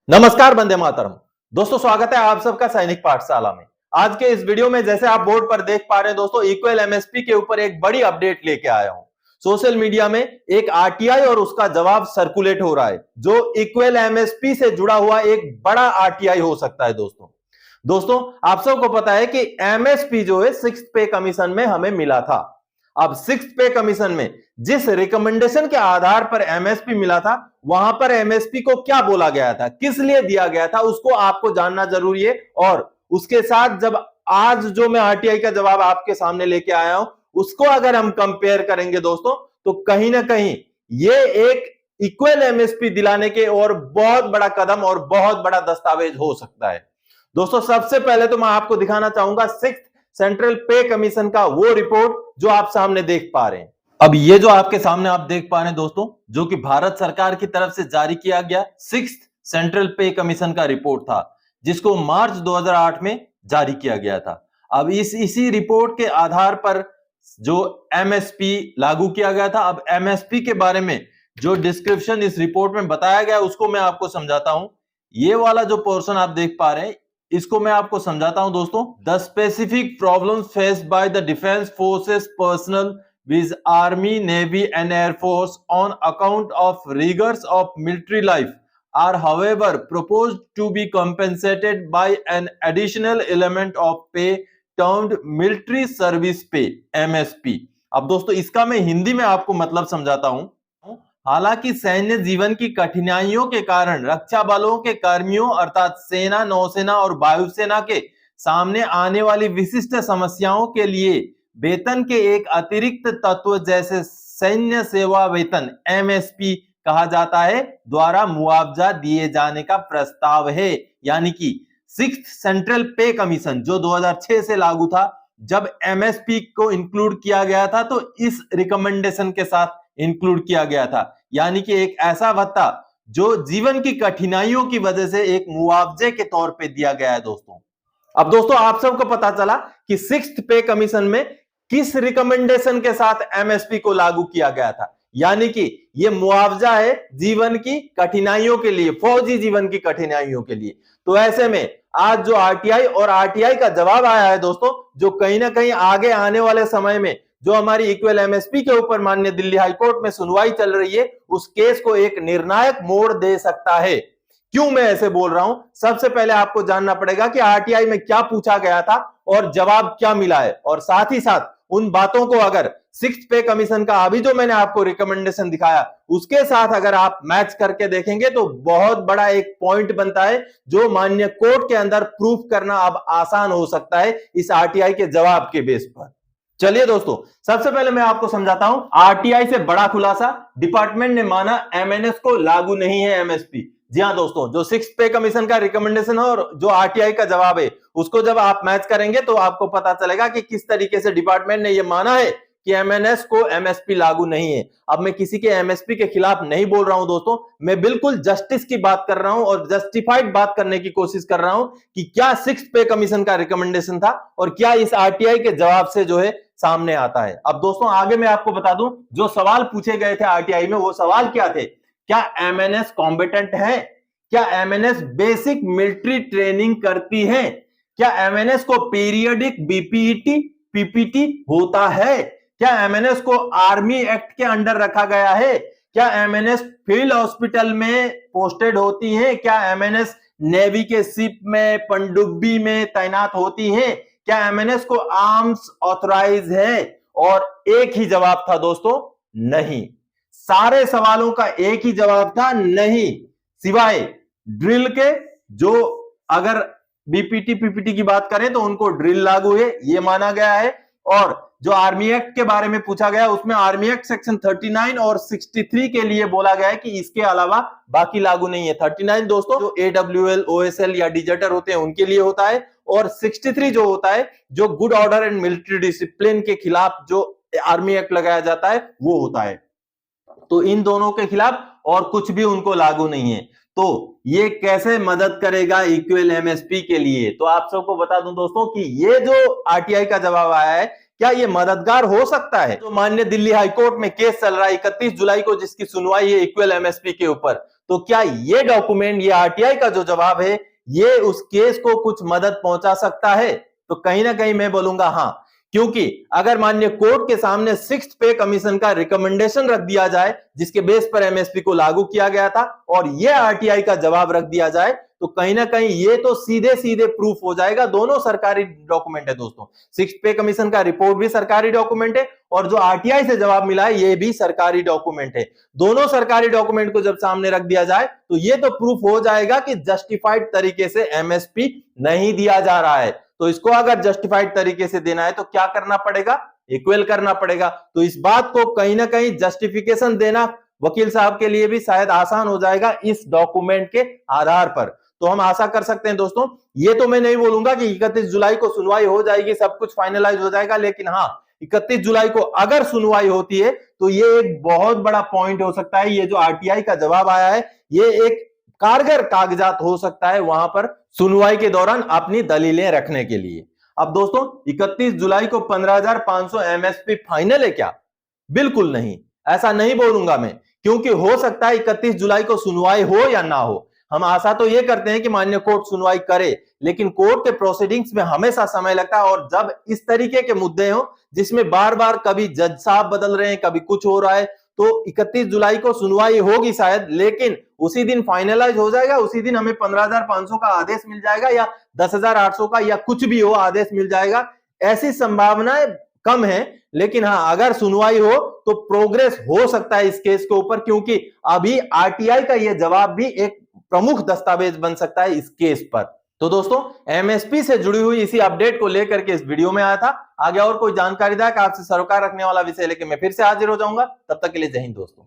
नमस्कार, वंदे मातरम। दोस्तों, स्वागत है आप सबका सैनिक पाठशाला में। आज के इस वीडियो में जैसे आप बोर्ड पर देख पा रहे हैं दोस्तों, इक्वल एमएसपी के ऊपर एक बड़ी अपडेट लेके आया हूं। सोशल मीडिया में एक आरटीआई और उसका जवाब सर्कुलेट हो रहा है, जो इक्वल एमएसपी से जुड़ा हुआ एक बड़ा आरटीआई हो सकता है। दोस्तों आप सबको पता है कि एमएसपी जो है सिक्स्थ पे कमीशन में हमें मिला था। अब सिक्स्थ पे कमीशन में जिस रिकमेंडेशन के आधार पर एमएसपी मिला था, वहां पर एमएसपी को क्या बोला गया था, किस लिए दिया गया था, उसको आपको जानना जरूरी है। और उसके साथ जब आज जो मैं आरटीआई का जवाब आपके सामने लेके आया हूं, उसको अगर हम कंपेयर करेंगे दोस्तों, तो कहीं ना कहीं ये एक इक्वल एमएसपी दिलाने के और बहुत बड़ा कदम और बहुत बड़ा दस्तावेज हो सकता है। दोस्तों सबसे पहले तो मैं आपको दिखाना चाहूंगा सिक्स्थ सेंट्रल पे कमीशन का वो रिपोर्ट जो आप सामने देख पा रहे हैं। अब ये जो आपके सामने आप देख पा रहे हैं दोस्तों, जो कि भारत सरकार की तरफ से जारी किया गया सिक्स्थ सेंट्रल पे कमीशन का रिपोर्ट था, जिसको मार्च 2008 में जारी किया गया था। अब इसी रिपोर्ट के आधार पर जो एमएसपी लागू किया गया था। अब एमएसपी के बारे में जो डिस्क्रिप्शन इस रिपोर्ट में बताया गया उसको मैं आपको समझाता हूं। ये वाला जो पोर्शन आप देख पा रहे हैं, इसको मैं आपको समझाता हूं दोस्तों। The specific problems faced by the defence forces personal with Army, Navy and Air Force on account of rigors of military life are however proposed to be compensated by an additional element of pay termed military service pay MSP। अब दोस्तों इसका मैं हिंदी में आपको मतलब समझाता हूं। हालांकि सैन्य जीवन की कठिनाइयों के कारण रक्षा बलों के कर्मियों अर्थात सेना, नौसेना और वायुसेना के सामने आने वाली विशिष्ट समस्याओं के लिए वेतन के एक अतिरिक्त तत्व जैसे सैन्य सेवा वेतन एमएसपी कहा जाता है द्वारा मुआवजा दिए जाने का प्रस्ताव है। यानी कि सिक्स्थ सेंट्रल पे कमीशन जो 2006 से लागू था, जब एमएसपी को इंक्लूड किया गया था तो इस रिकमेंडेशन के साथ इंक्लूड किया गया था। यानी कि एक ऐसा भत्ता जो जीवन की कठिनाइयों की वजह से एक मुआवजे के तौर पे दिया गया है दोस्तों। अब दोस्तों आप सबको पता चला कि सिक्स्थ पे कमीशन में किस रिकमेंडेशन के साथ एमएसपी को लागू किया गया था। यानी कि यह मुआवजा है जीवन की कठिनाइयों के लिए, फौजी जीवन की कठिनाइयों के लिए। तो ऐसे में आज जो आरटीआई और आरटीआई का जवाब आया है दोस्तों, जो कहीं ना कहीं आगे आने वाले समय में जो हमारी इक्वल एमएसपी के ऊपर माननीय दिल्ली हाईकोर्ट में सुनवाई चल रही है, उस केस को एक निर्णायक मोड़ दे सकता है। क्यों मैं ऐसे बोल रहा हूं, सबसे पहले आपको जानना पड़ेगा कि आरटीआई में क्या पूछा गया था और जवाब क्या मिला है। और साथ ही साथ उन बातों को अगर सिक्स्थ पे कमीशन का अभी जो मैंने आपको रिकमेंडेशन दिखाया उसके साथ अगर आप मैच करके देखेंगे तो बहुत बड़ा एक पॉइंट बनता है, जो माननीय कोर्ट के अंदर प्रूफ करना अब आसान हो सकता है इस आरटीआई के जवाब के बेस पर। चलिए दोस्तों, सबसे पहले मैं आपको समझाता हूं। आरटीआई से बड़ा खुलासा, डिपार्टमेंट ने माना एमएनएस को लागू नहीं है एमएसपी। जी हां दोस्तों, जो सिक्स्थ पे कमीशन का रिकमेंडेशन है और जो आरटीआई का जवाब है, उसको जब आप मैच करेंगे तो आपको पता चलेगा कि किस तरीके से डिपार्टमेंट ने यह माना है कि एमएनएस को एमएसपी लागू नहीं है। अब मैं किसी के एमएसपी के खिलाफ नहीं बोल रहा हूं दोस्तों, मैं बिल्कुल जस्टिस की बात कर रहा हूं और जस्टिफाइड बात करने की कोशिश कर रहा हूं कि क्या सिक्स्थ पे कमीशन का रिकमेंडेशन था और क्या इस आरटीआई के जवाब से जो है सामने आता है। अब दोस्तों आगे मैं आपको बता दूं, जो सवाल पूछे गए थे आरटीआई में, वो सवाल क्या थे? क्या एमएनएस कॉम्बिटेंट है? क्या एमएनएस बेसिक मिलिट्री ट्रेनिंग करती है? क्या एमएनएस को पीरियडिक बीपीटी पीपीटी होता है? क्या एमएनएस को आर्मी एक्ट के अंडर रखा गया है? क्या एमएनएस फील्ड हॉस्पिटल में पोस्टेड होती है? क्या एमएनएस नेवी के शिप में, पनडुब्बी में तैनात होती है? क्या एमएनएस को आर्म्स ऑथराइज है? और एक ही जवाब था दोस्तों, नहीं। सारे सवालों का एक ही जवाब था, नहीं, सिवाय ड्रिल के। जो अगर बीपीटी पीपीटी की बात करें तो उनको ड्रिल लागू है, ये माना गया है। और जो आर्मी एक्ट के बारे में पूछा गया, उसमें आर्मी एक्ट सेक्शन 39 और 63 के लिए बोला गया है कि इसके अलावा बाकी लागू नहीं है। 39 दोस्तों जो एडब्ल्यूएल, ओएसएल या डिजर्टर होते हैं उनके लिए होता है, और 63 जो होता है जो good order and military discipline के खिलाफ जो आर्मी एक्ट लगाया जाता है वो होता है। तो इन दोनों के खिलाफ और कुछ भी उनको लागू नहीं है। तो ये कैसे मदद करेगा इक्वल एमएसपी के लिए? तो आप सबको बता दूं दोस्तों कि ये जो आरटीआई का जवाब आया है, क्या ये मददगार हो सकता है? तो माननीय दिल्ली हाईकोर्ट में केस चल रहा है 31 जुलाई को, जिसकी सुनवाई है इक्वल एमएसपी के ऊपर। तो क्या ये डॉक्यूमेंट, ये आरटीआई का जो जवाब है, ये उस केस को कुछ मदद पहुंचा सकता है? तो कहीं ना कहीं मैं बोलूंगा हां, क्योंकि अगर माननीय कोर्ट के सामने 6th पे कमीशन का रिकमेंडेशन रख दिया जाए जिसके बेस पर एमएसपी को लागू किया गया था, और यह आरटीआई का जवाब रख दिया जाए, तो कहीं ना कहीं ये तो सीधे सीधे प्रूफ हो जाएगा। दोनों सरकारी डॉक्यूमेंट है दोस्तों, 6th पे कमीशन का रिपोर्ट भी सरकारी डॉक्यूमेंट है और जो आरटीआई से जवाब मिला है ये भी सरकारी डॉक्यूमेंट है। दोनों सरकारी डॉक्यूमेंट को जब सामने रख दिया जाए तो ये तो प्रूफ हो जाएगा कि जस्टिफाइड तरीके से एमएसपी नहीं दिया जा रहा है। तो इसको अगर जस्टिफाइड तरीके से देना है तो क्या करना पड़ेगा? इक्वल करना पड़ेगा। तो इस बात को कहीं ना कहीं जस्टिफिकेशन देना वकील साहब के लिए भी शायद आसान हो जाएगा इस डॉक्यूमेंट के आधार पर। तो हम आशा कर सकते हैं दोस्तों, ये तो मैं नहीं बोलूंगा कि 31 जुलाई को सुनवाई हो जाएगी, सब कुछ फाइनलाइज हो जाएगा, लेकिन हाँ, 31 जुलाई को अगर सुनवाई होती है तो ये एक बहुत बड़ा पॉइंट हो सकता है। ये जो आरटीआई का जवाब आया है ये एक कारगर कागजात हो सकता है वहां पर सुनवाई के दौरान अपनी दलीलें रखने के लिए। अब दोस्तों 31 जुलाई को 15,500 एमएसपी फाइनल है क्या? बिल्कुल नहीं, ऐसा नहीं बोलूंगा मैं, क्योंकि हो सकता है 31 जुलाई को सुनवाई हो या ना हो। हम आशा तो ये करते हैं कि माननीय कोर्ट सुनवाई करे, लेकिन कोर्ट के प्रोसीडिंग्स में हमेशा समय लगता है, और जब इस तरीके के मुद्दे हो जिसमें बार बार कभी जज साहब बदल रहे हैं, कभी कुछ हो रहा है, तो 31 जुलाई को सुनवाई होगी शायद, लेकिन उसी दिन फाइनलाइज हो जाएगा, उसी दिन हमें 15,500 का आदेश मिल जाएगा या 10,800 का, या कुछ भी हो आदेश मिल जाएगा। ऐसी संभावनाएं कम है, लेकिन हाँ, अगर सुनवाई हो तो प्रोग्रेस हो सकता है इस केस के ऊपर, क्योंकि अभी आरटीआई का यह जवाब भी एक प्रमुख दस्तावेज बन सकता है इस केस पर। तो दोस्तों एमएसपी से जुड़ी हुई इसी अपडेट को लेकर के इस वीडियो में आया था। आगे और कोई जानकारीदायक आपसे सरोकार रखने वाला विषय लेकर मैं फिर से हाजिर हो जाऊंगा। तब तक के लिए जय हिंद दोस्तों।